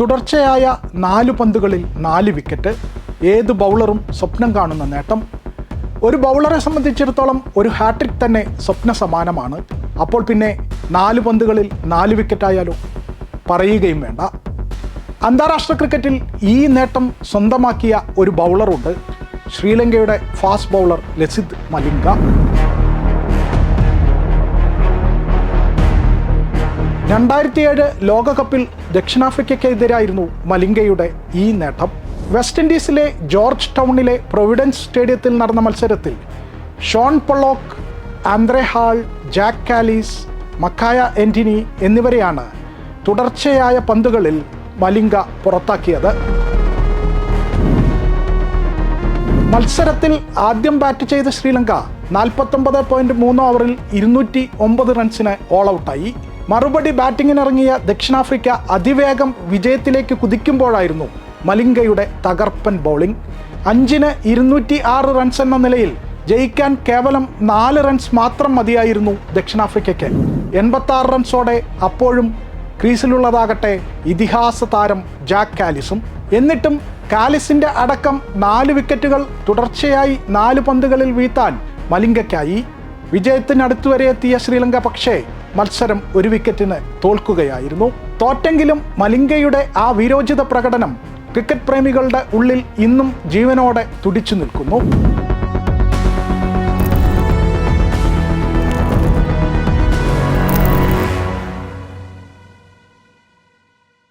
തുടർച്ചയായ 4 പന്തുകളിൽ 4 വിക്കറ്റ്. ഏത് ബൗളറും സ്വപ്നം കാണുന്ന നേട്ടം. ഒരു ബൗളറെ സംബന്ധിച്ചിടത്തോളം ഒരു ഹാട്രിക് തന്നെ സ്വപ്ന സമാനമാണ്. അപ്പോൾ പിന്നെ 4 പന്തുകളിൽ 4 വിക്കറ്റായാലോ പറയുകയും വേണ്ട. അന്താരാഷ്ട്ര ക്രിക്കറ്റിൽ ഈ നേട്ടം സ്വന്തമാക്കിയ ഒരു ബൗളറുണ്ട്. ശ്രീലങ്കയുടെ ഫാസ്റ്റ് ബൗളർ ലസിത് മലിംഗ. 2007 ലോകകപ്പിൽ ദക്ഷിണാഫ്രിക്കയ്ക്കെതിരായിരുന്നു മലിംഗയുടെ ഈ നേട്ടം. വെസ്റ്റ് ഇൻഡീസിലെ ജോർജ് ടൗണിലെ പ്രൊവിഡൻസ് സ്റ്റേഡിയത്തിൽ നടന്ന മത്സരത്തിൽ Shaun Pollock, Andre Hall, Jacques Kallis, Makhaya Ntini എന്നിവരെയാണ് തുടർച്ചയായ പന്തുകളിൽ മലിംഗ പുറത്താക്കിയത്. മത്സരത്തിൽ ആദ്യം ബാറ്റ് ചെയ്ത ശ്രീലങ്ക 49.3 ഓവറിൽ 209 റൺസിന് ഓൾ ഔട്ടായി. മറുപടി ബാറ്റിങ്ങിനിറങ്ങിയ ദക്ഷിണാഫ്രിക്ക അതിവേഗം വിജയത്തിലേക്ക് കുതിക്കുമ്പോഴായിരുന്നു മലിംഗയുടെ തകർപ്പൻ ബൗളിംഗ്. 5-ന് 206 റൺസ് എന്ന നിലയിൽ ജയിക്കാൻ കേവലം 4 റൺസ് മാത്രം മതിയായിരുന്നു ദക്ഷിണാഫ്രിക്കയ്ക്ക്. 86 റൺസോടെ അപ്പോഴും ക്രീസിലുള്ളതാകട്ടെ ഇതിഹാസ താരം ജാക്ക് കാലിസും. എന്നിട്ടും കാലിസിന്റെ അടക്കം 4 വിക്കറ്റുകൾ തുടർച്ചയായി 4 പന്തുകളിൽ വീഴ്ത്താൻ മലിംഗയ്ക്കായി. വിജയത്തിനടുത്തുവരെ എത്തിയ ശ്രീലങ്ക പക്ഷേ മത്സരം 1 വിക്കറ്റിന് തോൽക്കുകയായിരുന്നു. തോറ്റെങ്കിലും മലിംഗയുടെ ആ വീരോചിത പ്രകടനം ക്രിക്കറ്റ് പ്രേമികളുടെ ഉള്ളിൽ ഇന്നും ജീവനോടെ തുടിച്ചു നിൽക്കുന്നു.